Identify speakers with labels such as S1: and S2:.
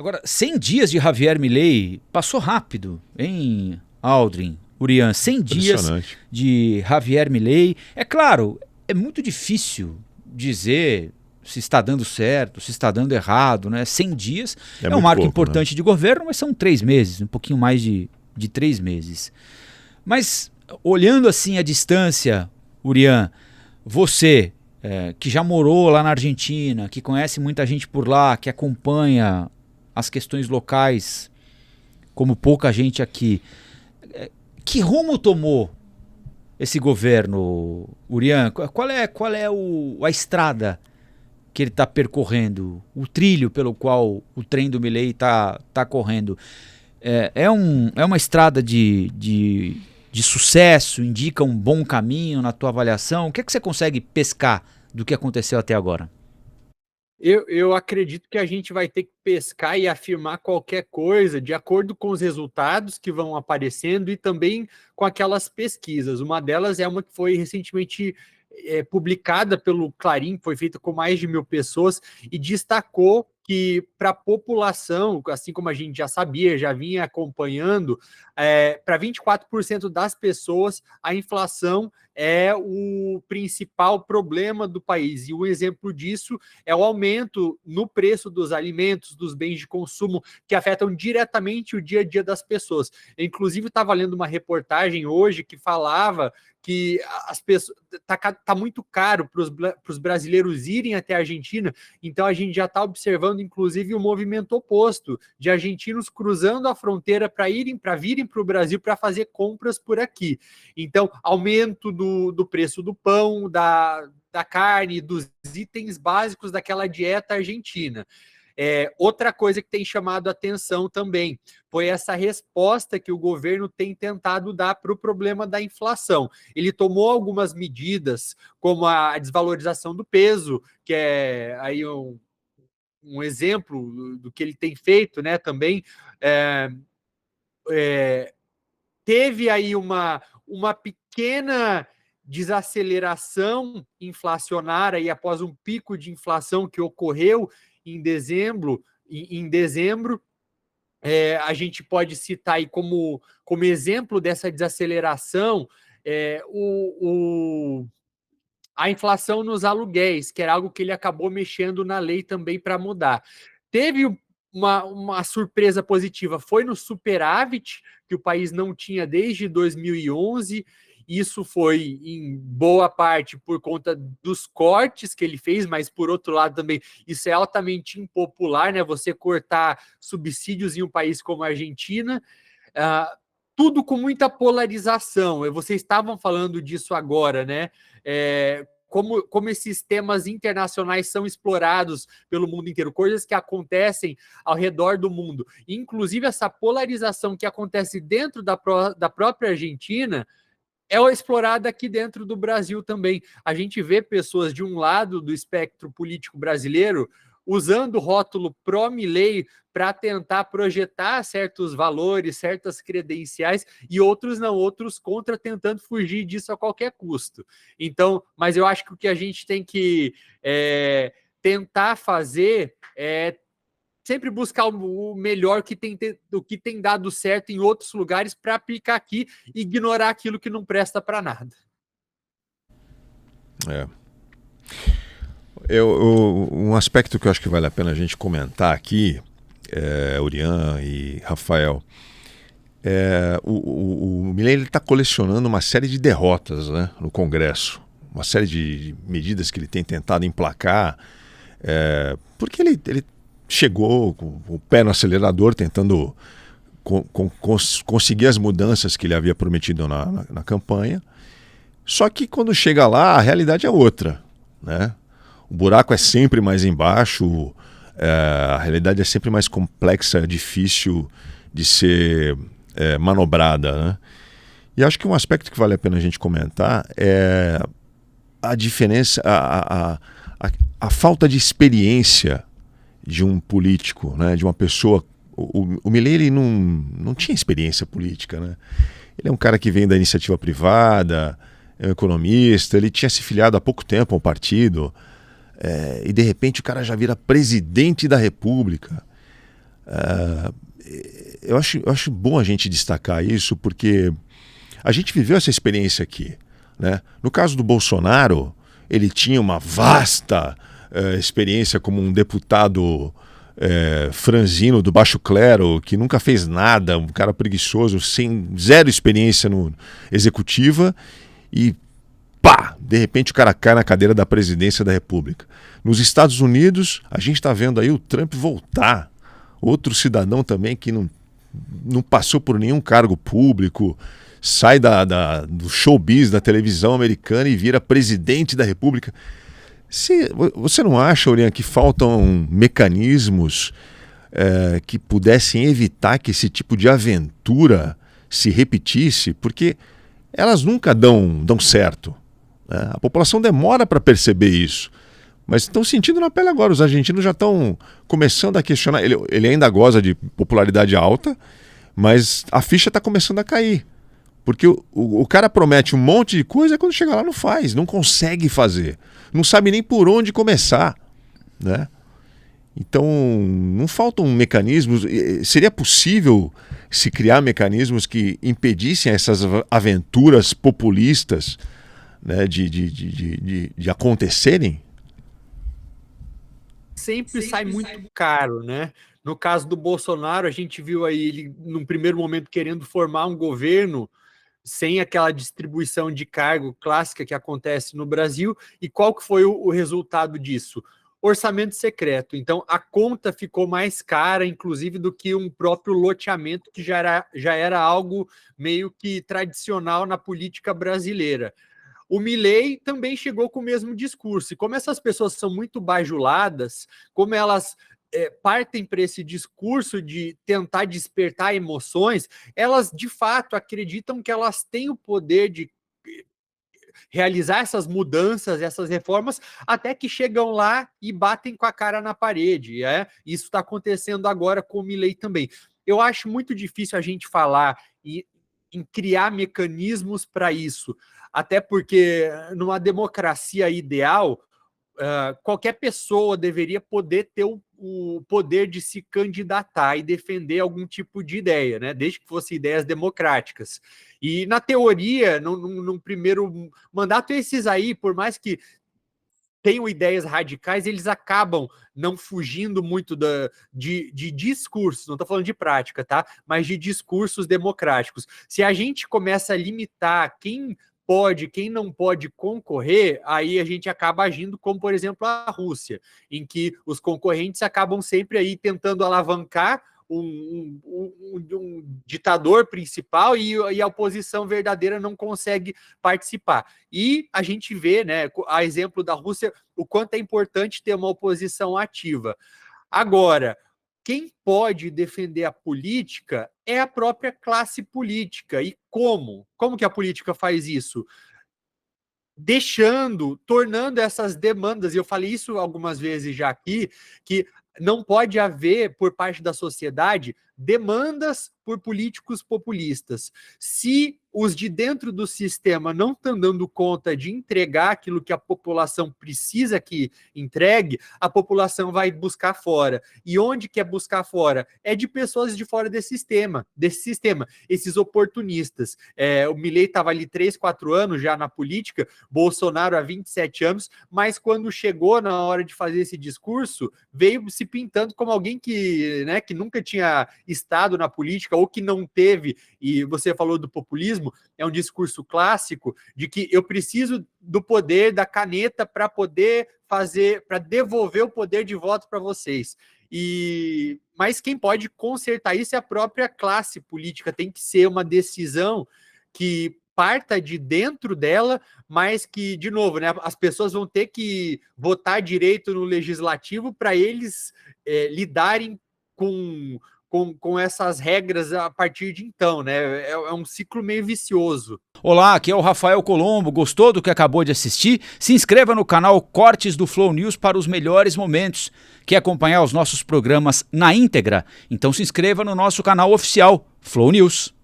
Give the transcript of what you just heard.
S1: Agora, 100 dias de Javier Milei passou rápido, hein, Aldrin, Urian? 100 dias
S2: Impressionante.
S1: de Javier Milei. É claro, é muito difícil dizer se está dando certo, se está dando errado, né? 100 dias
S2: É
S1: é um
S2: muito
S1: marco
S2: pouco, né?
S1: importante de governo, mas são 3 meses, um pouquinho mais de 3 meses. Mas, olhando assim a distância, Urian, você, que já morou lá na Argentina, que conhece muita gente por lá, que acompanha as questões locais como pouca gente aqui, que rumo tomou esse governo, Urian? Qual é a estrada que ele está percorrendo, o trilho pelo qual o trem do Milei está correndo? É uma estrada de sucesso? Indica um bom caminho na tua avaliação? O que é que você consegue pescar do que aconteceu até agora?
S3: Eu acredito que a gente vai ter que pescar e afirmar qualquer coisa de acordo com os resultados que vão aparecendo e também com aquelas pesquisas. Uma delas é uma que foi recentemente publicada pelo Clarim, foi feita com mais de 1.000 pessoas e destacou que para a população, assim como a gente já sabia, já vinha acompanhando, para 24% das pessoas, a inflação é o principal problema do país. E um exemplo disso é o aumento no preço dos alimentos, dos bens de consumo, que afetam diretamente o dia a dia das pessoas. Eu, inclusive, estava lendo uma reportagem hoje que falava que as pessoas tá muito caro para os brasileiros irem até a Argentina, então a gente já está observando, inclusive, o movimento oposto de argentinos cruzando a fronteira para virem para o Brasil para fazer compras por aqui. Então, aumento do preço do pão, da carne, dos itens básicos daquela dieta argentina. Outra coisa que tem chamado a atenção também foi essa resposta que o governo tem tentado dar para o problema da inflação. Ele tomou algumas medidas, como a desvalorização do peso, que é aí um exemplo do que ele tem feito, né? Também teve aí uma pequena desaceleração inflacionária e após um pico de inflação que ocorreu em dezembro, a gente pode citar aí como exemplo dessa desaceleração a inflação nos aluguéis, que era algo que ele acabou mexendo na lei também para mudar. Teve uma surpresa positiva, foi no superávit, que o país não tinha desde 2011. Isso foi, em boa parte, por conta dos cortes que ele fez, mas, por outro lado, também isso é altamente impopular, né? Você cortar subsídios em um país como a Argentina. Tudo com muita polarização. Vocês estavam falando disso agora, né? Como esses temas internacionais são explorados pelo mundo inteiro, coisas que acontecem ao redor do mundo. Inclusive, essa polarização que acontece dentro da própria Argentina é explorada aqui dentro do Brasil também. A gente vê pessoas de um lado do espectro político brasileiro usando o rótulo pró-Milei para tentar projetar certos valores, certas credenciais, e outros não, outros contra, tentando fugir disso a qualquer custo. Então, mas eu acho que o que a gente tem que tentar fazer é sempre buscar o melhor do que tem dado certo em outros lugares para aplicar aqui e ignorar aquilo que não presta para nada.
S2: É. Um aspecto que eu acho que vale a pena a gente comentar aqui, Urian e Rafael, o Milei está colecionando uma série de derrotas, né, no Congresso, uma série de medidas que ele tem tentado emplacar, porque ele chegou com o pé no acelerador, tentando conseguir as mudanças que ele havia prometido na campanha. Só que quando chega lá, a realidade é outra, né? O buraco é sempre mais embaixo, a realidade é sempre mais complexa, difícil de ser manobrada, né? E acho que um aspecto que vale a pena a gente comentar é a diferença, a falta de experiência de um político, né? De uma pessoa. O Milei, ele não tinha experiência política, né? Ele é um cara que vem da iniciativa privada, é um economista, ele tinha se filiado há pouco tempo ao partido, e de repente o cara já vira presidente da República. Eu acho bom a gente destacar isso, porque a gente viveu essa experiência aqui, né? No caso do Bolsonaro, ele tinha uma vasta experiência como um deputado franzino do baixo clero, que nunca fez nada, um cara preguiçoso, sem zero experiência no executiva, e pá, de repente o cara cai na cadeira da presidência da República. Nos Estados Unidos, a gente está vendo aí o Trump voltar, outro cidadão também que não passou por nenhum cargo público, sai do showbiz da televisão americana e vira presidente da República. Você não acha, Orian, que faltam mecanismos que pudessem evitar que esse tipo de aventura se repetisse? Porque elas nunca dão certo, né? A população demora para perceber isso. Mas estão sentindo na pele agora. Os argentinos já estão começando a questionar. Ele ainda goza de popularidade alta, mas a ficha está começando a cair. Porque o cara promete um monte de coisa e quando chega lá não faz, não consegue fazer. Não sabe nem por onde começar, né? Então, não faltam mecanismos. Seria possível se criar mecanismos que impedissem essas aventuras populistas, né, de acontecerem?
S3: Sempre sai muito caro, né? No caso do Bolsonaro, a gente viu aí ele, num primeiro momento, querendo formar um governo sem aquela distribuição de cargo clássica que acontece no Brasil. E qual que foi o resultado disso? Orçamento secreto. Então, a conta ficou mais cara, inclusive, do que um próprio loteamento, que já era algo meio que tradicional na política brasileira. O Milei também chegou com o mesmo discurso. E como essas pessoas são muito bajuladas, como elas partem para esse discurso de tentar despertar emoções, elas de fato acreditam que elas têm o poder de realizar essas mudanças, essas reformas, até que chegam lá e batem com a cara na parede. Isso está acontecendo agora com o Milei também. Eu acho muito difícil a gente falar em criar mecanismos para isso, até porque numa democracia ideal, qualquer pessoa deveria poder ter o poder de se candidatar e defender algum tipo de ideia, né? Desde que fossem ideias democráticas. E na teoria, num primeiro mandato, esses aí, por mais que tenham ideias radicais, eles acabam não fugindo muito de discursos, não estou falando de prática, tá? Mas de discursos democráticos. Se a gente começa a limitar quem pode, quem não pode concorrer, aí a gente acaba agindo como, por exemplo, a Rússia, em que os concorrentes acabam sempre aí tentando alavancar um ditador principal e a oposição verdadeira não consegue participar. E a gente vê, né, a exemplo da Rússia, o quanto é importante ter uma oposição ativa. Agora, quem pode defender a política é a própria classe política. E como? Como que a política faz isso? Tornando essas demandas, e eu falei isso algumas vezes já aqui, que não pode haver, por parte da sociedade, demandas por políticos populistas. Se os de dentro do sistema não estão dando conta de entregar aquilo que a população precisa que entregue, a população vai buscar fora. E onde quer buscar fora? É de pessoas de fora desse sistema, esses oportunistas. O Milei estava ali 3, 4 anos já na política, Bolsonaro há 27 anos, mas quando chegou na hora de fazer esse discurso, veio se pintando como alguém que nunca tinha estado na política ou que não teve, e você falou do populismo, é um discurso clássico de que eu preciso do poder da caneta para poder para devolver o poder de voto para vocês. Mas quem pode consertar isso é a própria classe política. Tem que ser uma decisão que parta de dentro dela, mas que, de novo, né, as pessoas vão ter que votar direito no legislativo para eles lidarem com essas regras a partir de então, né? É um ciclo meio vicioso.
S1: Olá, aqui é o Rafael Colombo. Gostou do que acabou de assistir? Se inscreva no canal Cortes do Flow News para os melhores momentos. Quer acompanhar os nossos programas na íntegra? Então se inscreva no nosso canal oficial, Flow News.